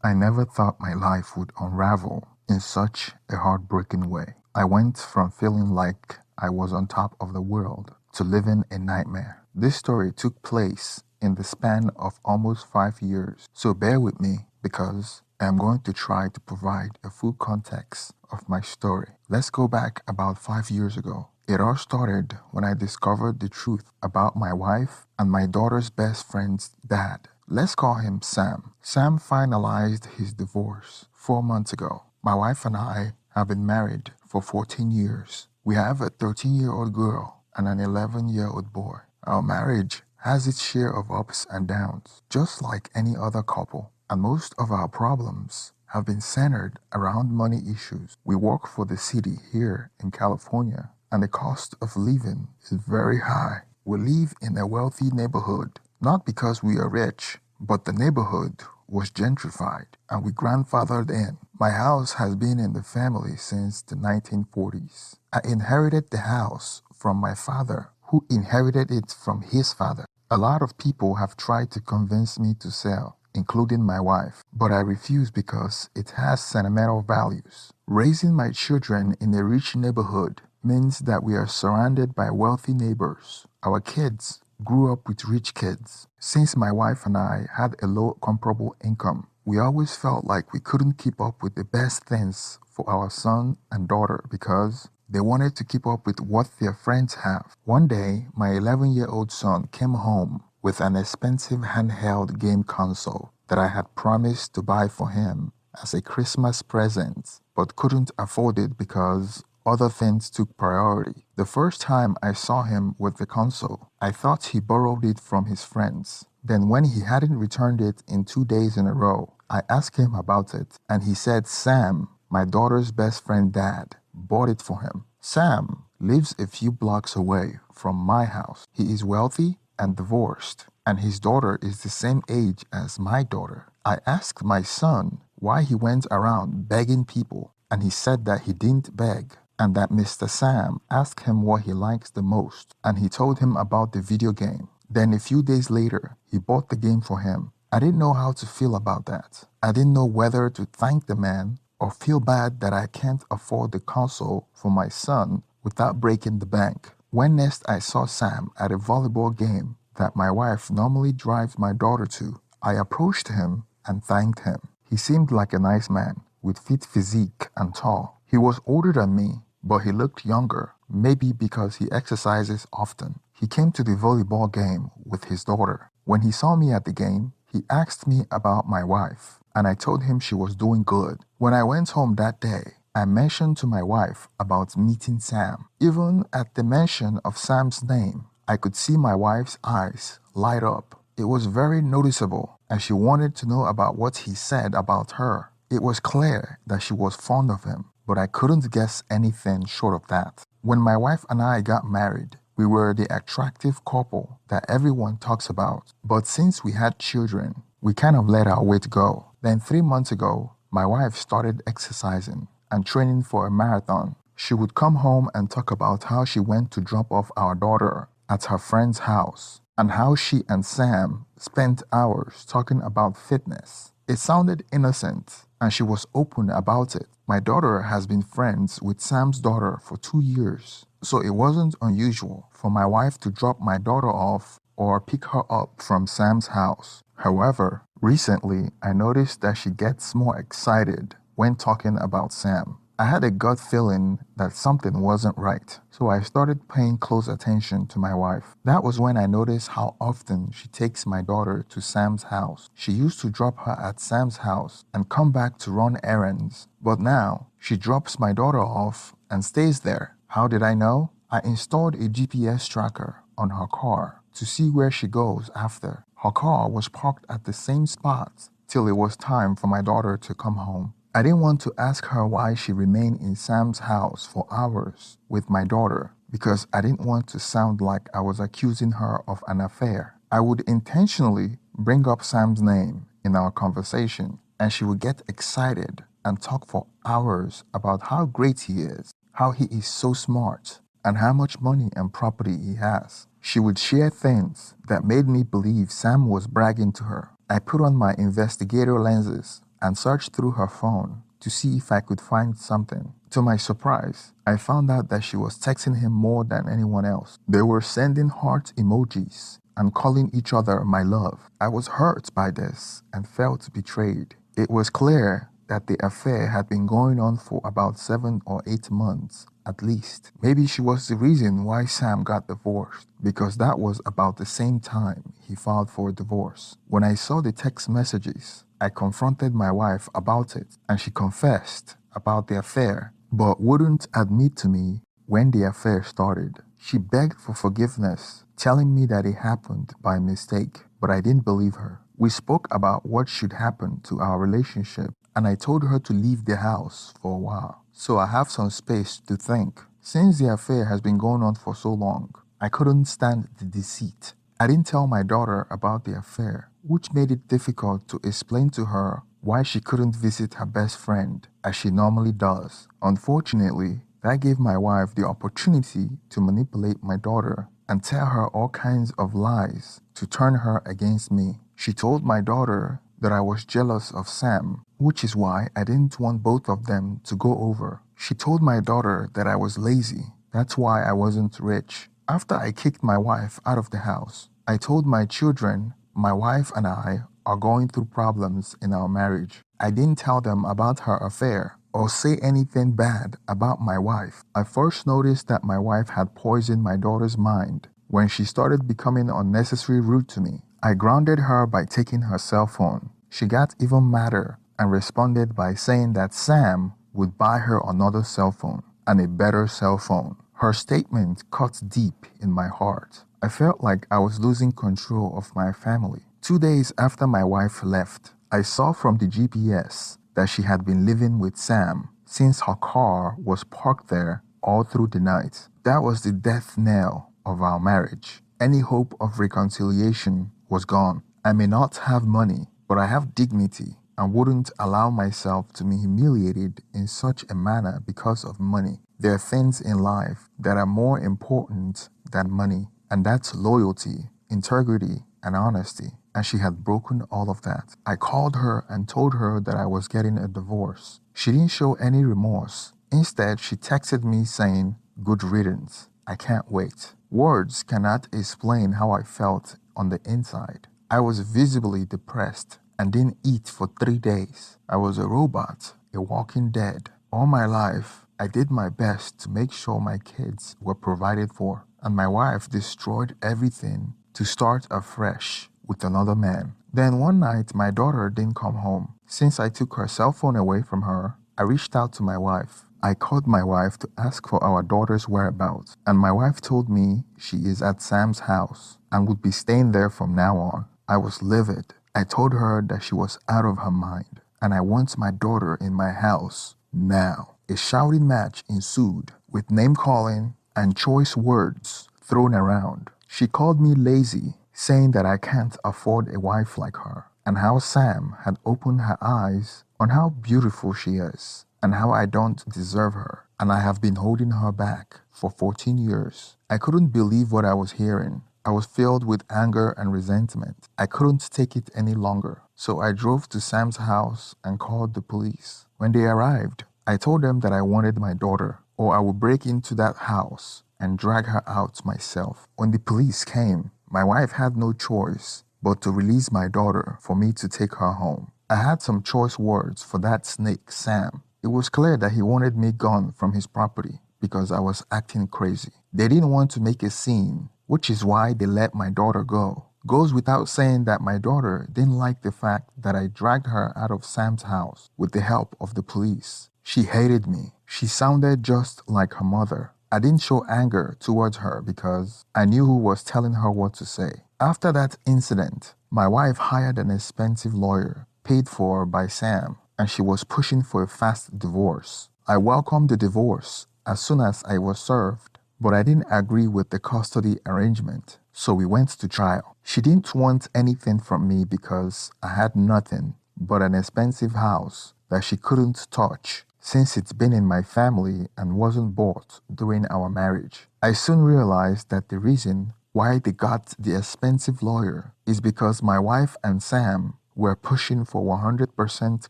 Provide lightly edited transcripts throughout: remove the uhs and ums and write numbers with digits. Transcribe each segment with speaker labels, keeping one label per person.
Speaker 1: I never thought my life would unravel in such a heartbreaking way. I went from feeling like I was on top of the world to living a nightmare. This story took place in the span of almost 5 years, so bear with me because I am going to try to provide a full context of my story. Let's go back about 5 years ago. It all started when I discovered the truth about my wife and my daughter's best friend's dad. Let's call him Sam. Sam finalized his divorce 4 months ago. My wife and I have been married for 14 years. We have a 13-year-old girl and an 11-year-old boy. Our marriage has its share of ups and downs, just like any other couple, and most of our problems have been centered around money issues. We work for the city here in California, and the cost of living is very high. We live in a wealthy neighborhood, not because we are rich, but the neighborhood was gentrified and we grandfathered in. My house has been in the family since the 1940s. I inherited the house from my father, who inherited it from his father. A lot of people have tried to convince me to sell, including my wife, but I refuse because it has sentimental values. Raising my children in a rich neighborhood means that we are surrounded by wealthy neighbors. Our kids grew up with rich kids. Since my wife and I had a low comparable income, we always felt like we couldn't keep up with the best things for our son and daughter because they wanted to keep up with what their friends have. One day, my 11-year-old son came home with an expensive handheld game console that I had promised to buy for him as a Christmas present, but couldn't afford it because other things took priority. The first time I saw him with the console, I thought he borrowed it from his friends. Then when he hadn't returned it in 2 days in a row, I asked him about it, and he said Sam, my daughter's best friend dad, bought it for him. Sam lives a few blocks away from my house. He is wealthy and divorced, and his daughter is the same age as my daughter. I asked my son why he went around begging people, and he said that he didn't beg, and that Mr. Sam asked him what he likes the most, and he told him about the video game. Then a few days later, he bought the game for him. I didn't know how to feel about that. I didn't know whether to thank the man or feel bad that I can't afford the console for my son without breaking the bank. When next I saw Sam at a volleyball game that my wife normally drives my daughter to, I approached him and thanked him. He seemed like a nice man with fit physique and tall. He was older than me, but he looked younger, maybe because he exercises often. He came to the volleyball game with his daughter. When he saw me at the game, he asked me about my wife, and I told him she was doing good. When I went home that day, I mentioned to my wife about meeting Sam. Even at the mention of Sam's name, I could see my wife's eyes light up. It was very noticeable, and she wanted to know about what he said about her. It was clear that she was fond of him, but I couldn't guess anything short of that. When my wife and I got married, we were the attractive couple that everyone talks about. But since we had children, we kind of let our weight go. Then 3 months ago, my wife started exercising and training for a marathon. She would come home and talk about how she went to drop off our daughter at her friend's house and how she and Sam spent hours talking about fitness. It sounded innocent, and she was open about it. My daughter has been friends with Sam's daughter for 2 years, so it wasn't unusual for my wife to drop my daughter off or pick her up from Sam's house. However, recently I noticed that she gets more excited when talking about Sam. I had a gut feeling that something wasn't right, so I started paying close attention to my wife. That was when I noticed how often she takes my daughter to Sam's house. She used to drop her at Sam's house and come back to run errands, but now she drops my daughter off and stays there. How did I know? I installed a GPS tracker on her car to see where she goes after. Her car was parked at the same spot till it was time for my daughter to come home. I didn't want to ask her why she remained in Sam's house for hours with my daughter because I didn't want to sound like I was accusing her of an affair. I would intentionally bring up Sam's name in our conversation, and she would get excited and talk for hours about how great he is, how he is so smart, and how much money and property he has. She would share things that made me believe Sam was bragging to her. I put on my investigator lenses and searched through her phone to see if I could find something. To my surprise, I found out that she was texting him more than anyone else. They were sending heart emojis and calling each other my love. I was hurt by this and felt betrayed. It was clear that the affair had been going on for about 7 or 8 months at least. Maybe she was the reason why Sam got divorced, because that was about the same time he filed for a divorce. When I saw the text messages, I confronted my wife about it, and she confessed about the affair, but wouldn't admit to me when the affair started. She begged for forgiveness, telling me that it happened by mistake, but I didn't believe her. We spoke about what should happen to our relationship, and I told her to leave the house for a while, so I have some space to think. Since the affair has been going on for so long, I couldn't stand the deceit. I didn't tell my daughter about the affair, which made it difficult to explain to her why she couldn't visit her best friend as she normally does. Unfortunately, that gave my wife the opportunity to manipulate my daughter and tell her all kinds of lies to turn her against me. She told my daughter that I was jealous of Sam, which is why I didn't want both of them to go over. She told my daughter that I was lazy. That's why I wasn't rich. After I kicked my wife out of the house, I told my children my wife and I are going through problems in our marriage. I didn't tell them about her affair or say anything bad about my wife. I first noticed that my wife had poisoned my daughter's mind when she started becoming unnecessarily rude to me. I grounded her by taking her cell phone. She got even madder and responded by saying that Sam would buy her another cell phone and a better cell phone. Her statement cut deep in my heart. I felt like I was losing control of my family. 2 days after my wife left, I saw from the GPS that she had been living with Sam since her car was parked there all through the night. That was the death knell of our marriage. Any hope of reconciliation was gone. I may not have money, but I have dignity and wouldn't allow myself to be humiliated in such a manner because of money. There are things in life that are more important than money, and that's loyalty, integrity, and honesty. And she had broken all of that. I called her and told her that I was getting a divorce. She didn't show any remorse. Instead, she texted me saying, "Good riddance. I can't wait." Words cannot explain how I felt on the inside. I was visibly depressed and didn't eat for 3 days. I was a robot, a walking dead. All my life, I did my best to make sure my kids were provided for, and my wife destroyed everything to start afresh with another man. Then one night, my daughter didn't come home. Since I took her cell phone away from her, I reached out to my wife. I called my wife to ask for our daughter's whereabouts, and my wife told me she is at Sam's house and would be staying there from now on. I was livid. I told her that she was out of her mind, and I want my daughter in my house now. A shouting match ensued with name-calling and choice words thrown around. She called me lazy, saying that I can't afford a wife like her, and how Sam had opened her eyes on how beautiful she is, and how I don't deserve her, and I have been holding her back for 14 years. I couldn't believe what I was hearing. I was filled with anger and resentment. I couldn't take it any longer, so I drove to Sam's house and called the police. When they arrived, I told them that I wanted my daughter, or I would break into that house and drag her out myself. When the police came, my wife had no choice but to release my daughter for me to take her home. I had some choice words for that snake, Sam. It was clear that he wanted me gone from his property because I was acting crazy. They didn't want to make a scene, which is why they let my daughter go. Goes without saying that my daughter didn't like the fact that I dragged her out of Sam's house with the help of the police. She hated me. She sounded just like her mother. I didn't show anger towards her because I knew who was telling her what to say. After that incident, my wife hired an expensive lawyer, paid for by Sam, and she was pushing for a fast divorce. I welcomed the divorce as soon as I was served, but I didn't agree with the custody arrangement, so we went to trial. She didn't want anything from me because I had nothing but an expensive house that she couldn't touch since it's been in my family and wasn't bought during our marriage. I soon realized that the reason why they got the expensive lawyer is because my wife and Sam were pushing for 100%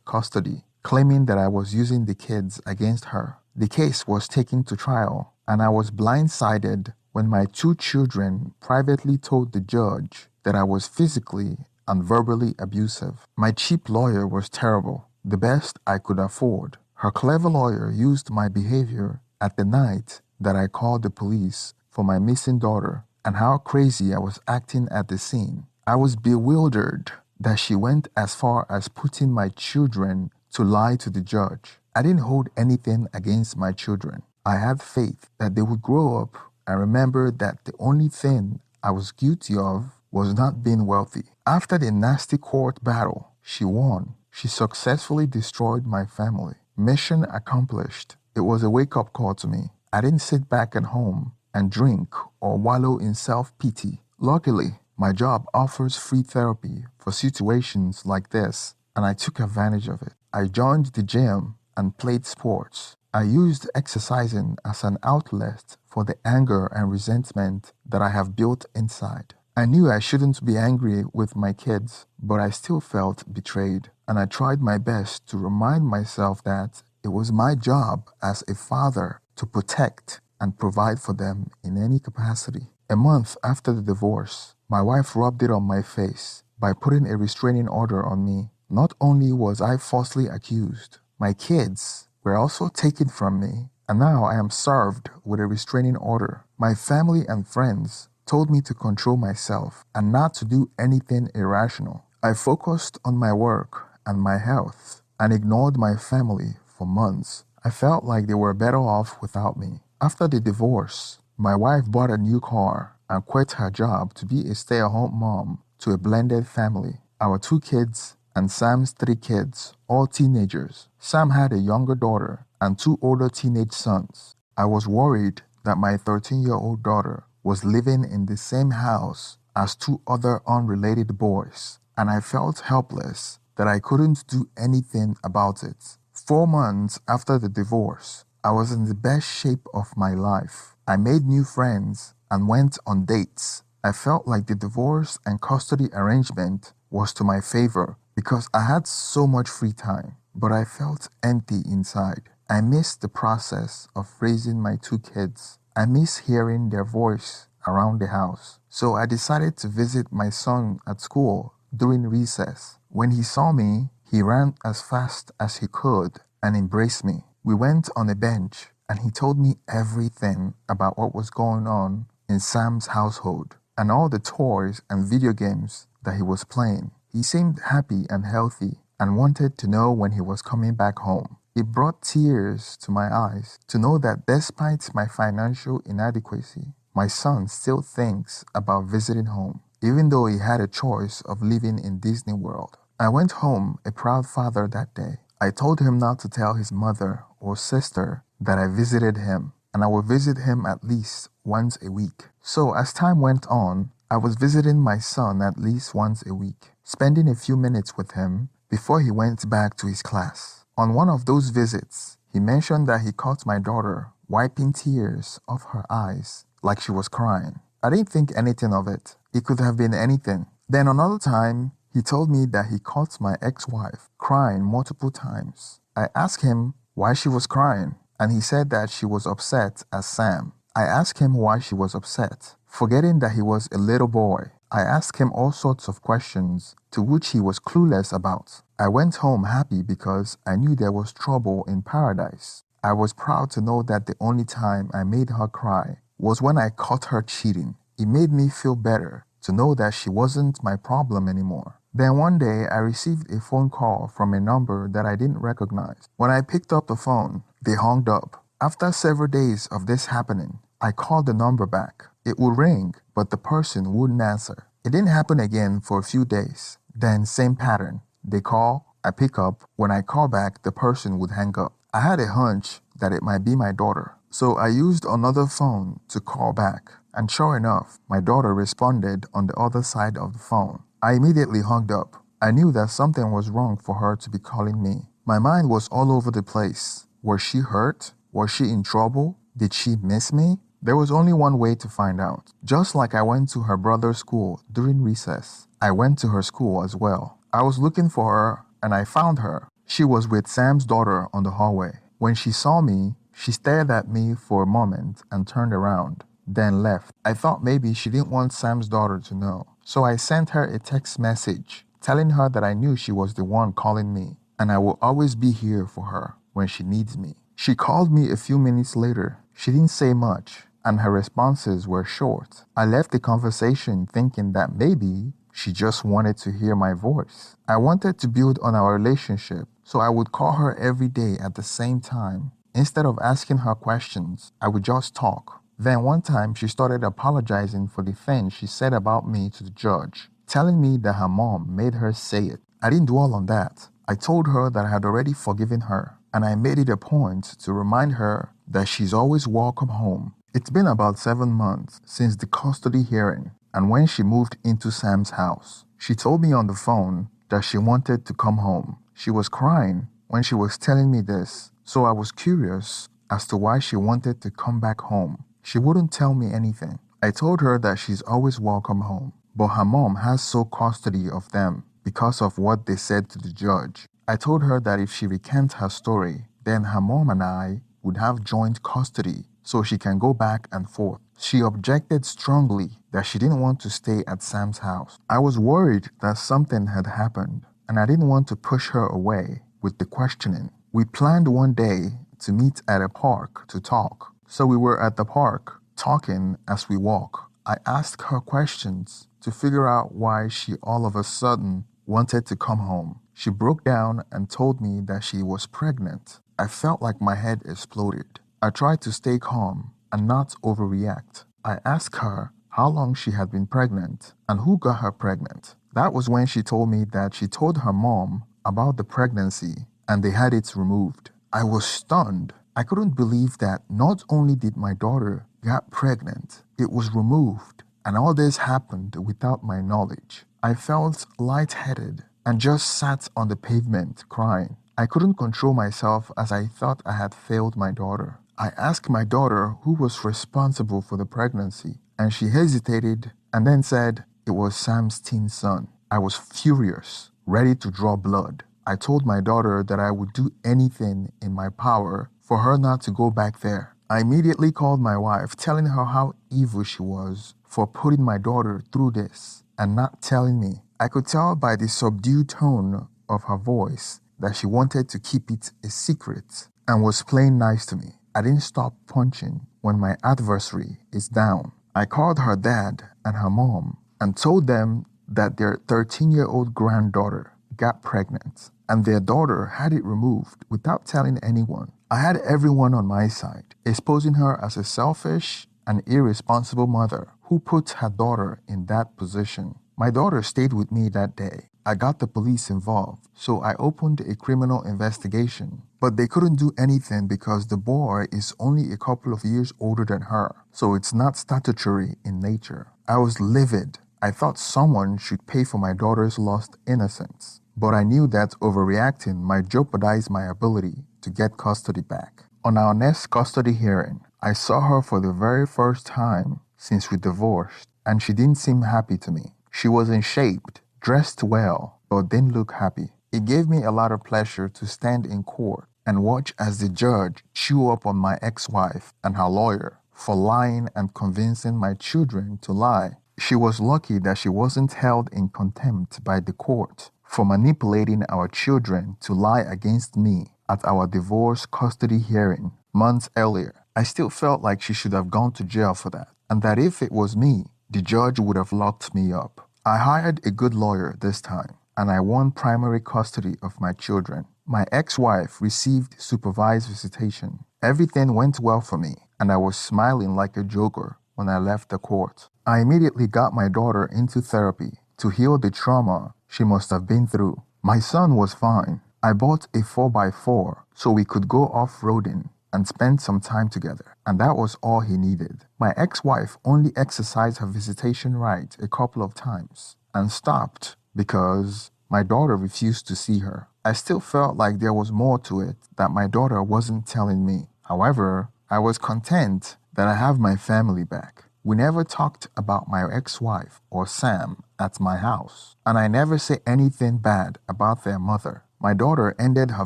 Speaker 1: custody, claiming that I was using the kids against her. The case was taken to trial, and I was blindsided when my two children privately told the judge that I was physically and verbally abusive. My cheap lawyer was terrible, the best I could afford. Her clever lawyer used my behavior at the night that I called the police for my missing daughter and how crazy I was acting at the scene. I was bewildered that she went as far as putting my children to lie to the judge. I didn't hold anything against my children. I had faith that they would grow up and remember that the only thing I was guilty of was not being wealthy. After the nasty court battle, she won. She successfully destroyed my family. Mission accomplished. It was a wake-up call to me. I didn't sit back at home and drink or wallow in self-pity. Luckily, my job offers free therapy for situations like this, and I took advantage of it. I joined the gym and played sports. I used exercising as an outlet for the anger and resentment that I have built inside. I knew I shouldn't be angry with my kids, but I still felt betrayed, and I tried my best to remind myself that it was my job as a father to protect and provide for them in any capacity. A month after the divorce, my wife rubbed it on my face by putting a restraining order on me. Not only was I falsely accused, my kids were also taken from me, and now I am served with a restraining order. My family and friends told me to control myself and not to do anything irrational. I focused on my work and my health and ignored my family for months. I felt like they were better off without me. After the divorce, my wife bought a new car and quit her job to be a stay-at-home mom to a blended family. Our 2 kids and Sam's 3 kids, all teenagers. Sam had a younger daughter and 2 older teenage sons. I was worried that my 13-year-old daughter was living in the same house as 2 other unrelated boys, and I felt helpless that I couldn't do anything about it. 4 months after the divorce, I was in the best shape of my life. I made new friends and went on dates. I felt like the divorce and custody arrangement was to my favor because I had so much free time, but I felt empty inside. I missed the process of raising my 2 kids. I miss hearing their voice around the house. So I decided to visit my son at school during recess. When he saw me, he ran as fast as he could and embraced me. We went on a bench and he told me everything about what was going on in Sam's household and all the toys and video games that he was playing. He seemed happy and healthy and wanted to know when he was coming back home. It brought tears to my eyes to know that despite my financial inadequacy, my son still thinks about visiting home, even though he had a choice of living in Disney World. I went home a proud father that day. I told him not to tell his mother or sister that I visited him, and I would visit him at least once a week. So as time went on, I was visiting my son at least once a week, spending a few minutes with him before he went back to his class. On one of those visits, he mentioned that he caught my daughter wiping tears off her eyes like she was crying. I didn't think anything of it. It could have been anything. Then another time, he told me that he caught my ex-wife crying multiple times. I asked him why she was crying, and he said that she was upset at Sam. I asked him why she was upset, forgetting that he was a little boy. I asked him all sorts of questions to which he was clueless about. I went home happy because I knew there was trouble in paradise. I was proud to know that the only time I made her cry was when I caught her cheating. It made me feel better to know that she wasn't my problem anymore. Then one day I received a phone call from a number that I didn't recognize. When I picked up the phone, they hung up. After several days of this happening, I called the number back. It would ring, but the person wouldn't answer. It didn't happen again for a few days. Then same pattern. They call, I pick up. When I call back, the person would hang up. I had a hunch that it might be my daughter. So I used another phone to call back. And sure enough, my daughter responded on the other side of the phone. I immediately hung up. I knew that something was wrong for her to be calling me. My mind was all over the place. Was she hurt? Was she in trouble? Did she miss me? There was only one way to find out. Just like I went to her brother's school during recess, I went to her school as well. I was looking for her and I found her. She was with Sam's daughter on the hallway. When she saw me, she stared at me for a moment and turned around, then left. I thought maybe she didn't want Sam's daughter to know. So I sent her a text message telling her that I knew she was the one calling me and I will always be here for her when she needs me. She called me a few minutes later. She didn't say much and her responses were short. I left the conversation thinking that maybe she just wanted to hear my voice. I wanted to build on our relationship, so I would call her every day at the same time. Instead of asking her questions, I would just talk. Then one time she started apologizing for the things she said about me to the judge, telling me that her mom made her say it. I didn't dwell on that. I told her that I had already forgiven her, and I made it a point to remind her that she's always welcome home. It's been about 7 months since the custody hearing, and when she moved into Sam's house, she told me on the phone that she wanted to come home. She was crying when she was telling me this, so I was curious as to why she wanted to come back home. She wouldn't tell me anything. I told her that she's always welcome home, but her mom has sole custody of them because of what they said to the judge. I told her that if she recants her story, then her mom and I would have joint custody so she can go back and forth. She objected strongly that she didn't want to stay at Sam's house. I was worried that something had happened, and I didn't want to push her away with the questioning. We planned one day to meet at a park to talk. So we were at the park, talking as we walk. I asked her questions to figure out why she all of a sudden wanted to come home. She broke down and told me that she was pregnant. I felt like my head exploded. I tried to stay calm and not overreact. I asked her how long she had been pregnant and who got her pregnant. That was when she told me that she told her mom about the pregnancy and they had it removed. I was stunned. I couldn't believe that not only did my daughter get pregnant, it was removed, and all this happened without my knowledge. I felt lightheaded and just sat on the pavement crying. I couldn't control myself as I thought I had failed my daughter. I asked my daughter who was responsible for the pregnancy, and she hesitated and then said it was Sam's teen son. I was furious, ready to draw blood. I told my daughter that I would do anything in my power for her not to go back there. I immediately called my wife, telling her how evil she was for putting my daughter through this and not telling me. I could tell by the subdued tone of her voice that she wanted to keep it a secret and was playing nice to me. I didn't stop punching when my adversary is down. I called her dad and her mom and told them that their 13-year-old granddaughter got pregnant and their daughter had it removed without telling anyone. I had everyone on my side, exposing her as a selfish and irresponsible mother who put her daughter in that position. My daughter stayed with me that day. I got the police involved, so I opened a criminal investigation. But they couldn't do anything because the boy is only a couple of years older than her, so it's not statutory in nature. I was livid. I thought someone should pay for my daughter's lost innocence, but I knew that overreacting might jeopardize my ability to get custody back. On our next custody hearing, I saw her for the very first time since we divorced, and she didn't seem happy to me. She was in shape, dressed well, but didn't look happy. It gave me a lot of pleasure to stand in court and watch as the judge chew up on my ex-wife and her lawyer for lying and convincing my children to lie. She was lucky that she wasn't held in contempt by the court for manipulating our children to lie against me at our divorce custody hearing months earlier. I still felt like she should have gone to jail for that, and that if it was me, the judge would have locked me up. I hired a good lawyer this time, and I won primary custody of my children. My ex-wife received supervised visitation. Everything went well for me, and I was smiling like a joker when I left the court. I immediately got my daughter into therapy to heal the trauma she must have been through. My son was fine. I bought a 4x4 so we could go off-roading and spend some time together, and that was all he needed. My ex-wife only exercised her visitation right a couple of times and stopped because my daughter refused to see her. I still felt like there was more to it that my daughter wasn't telling me. However, I was content that I have my family back. We never talked about my ex-wife or Sam at my house, and I never say anything bad about their mother. My daughter ended her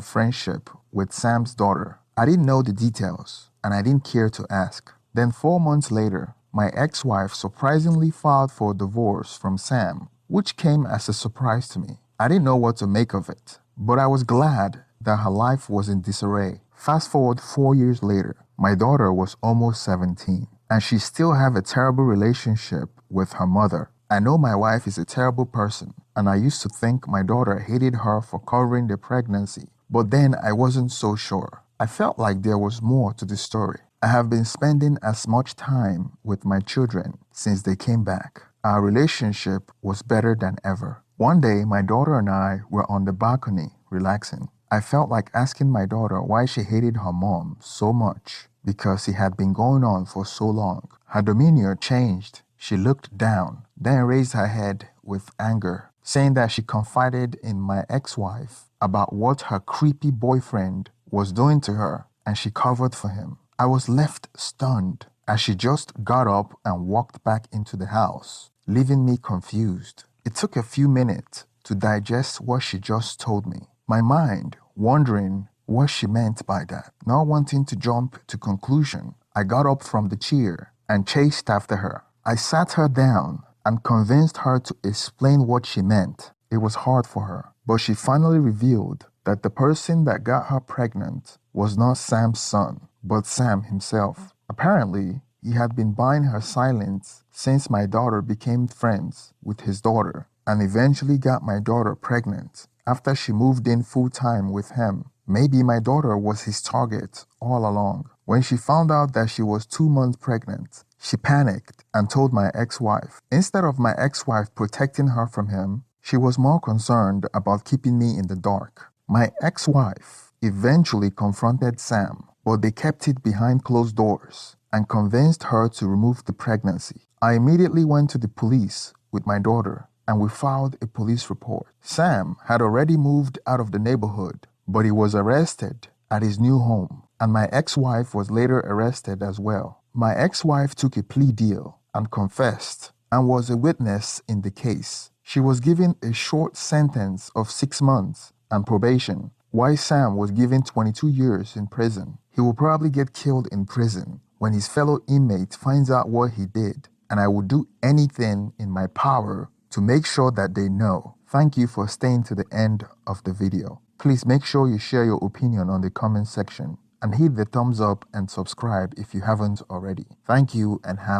Speaker 1: friendship with Sam's daughter. I didn't know the details, and I didn't care to ask. Then 4 months later, my ex-wife surprisingly filed for divorce from Sam, which came as a surprise to me. I didn't know what to make of it, but I was glad that her life was in disarray. Fast forward 4 years later, my daughter was almost 17, and she still have a terrible relationship with her mother. I know my wife is a terrible person, and I used to think my daughter hated her for covering the pregnancy, but then I wasn't so sure. I felt like there was more to the story. I have been spending as much time with my children since they came back. Our relationship was better than ever. One day, my daughter and I were on the balcony relaxing. I felt like asking my daughter why she hated her mom so much because it had been going on for so long. Her demeanor changed. She looked down, then raised her head with anger, saying that she confided in my ex-wife about what her creepy boyfriend was doing to her, and she covered for him. I was left stunned as she just got up and walked back into the house, leaving me confused. It took a few minutes to digest what she just told me, my mind wondering what she meant by that. Not wanting to jump to conclusion, I got up from the chair and chased after her. I sat her down and convinced her to explain what she meant. It was hard for her, but she finally revealed that the person that got her pregnant was not Sam's son, but Sam himself. Apparently, he had been buying her silence since my daughter became friends with his daughter and eventually got my daughter pregnant after she moved in full-time with him. Maybe my daughter was his target all along. When she found out that she was 2 months pregnant, she panicked and told my ex-wife. Instead of my ex-wife protecting her from him, she was more concerned about keeping me in the dark. My ex-wife eventually confronted Sam, but they kept it behind closed doors and convinced her to remove the pregnancy. I immediately went to the police with my daughter and we filed a police report. Sam had already moved out of the neighborhood, but he was arrested at his new home, and my ex-wife was later arrested as well. My ex-wife took a plea deal and confessed and was a witness in the case. She was given a short sentence of 6 months and probation, while Sam was given 22 years in prison. He will probably get killed in prison when his fellow inmate finds out what he did, and I will do anything in my power to make sure that they know. Thank you for staying to the end of the video. Please make sure you share your opinion on the comment section and hit the thumbs up and subscribe if you haven't already. Thank you and have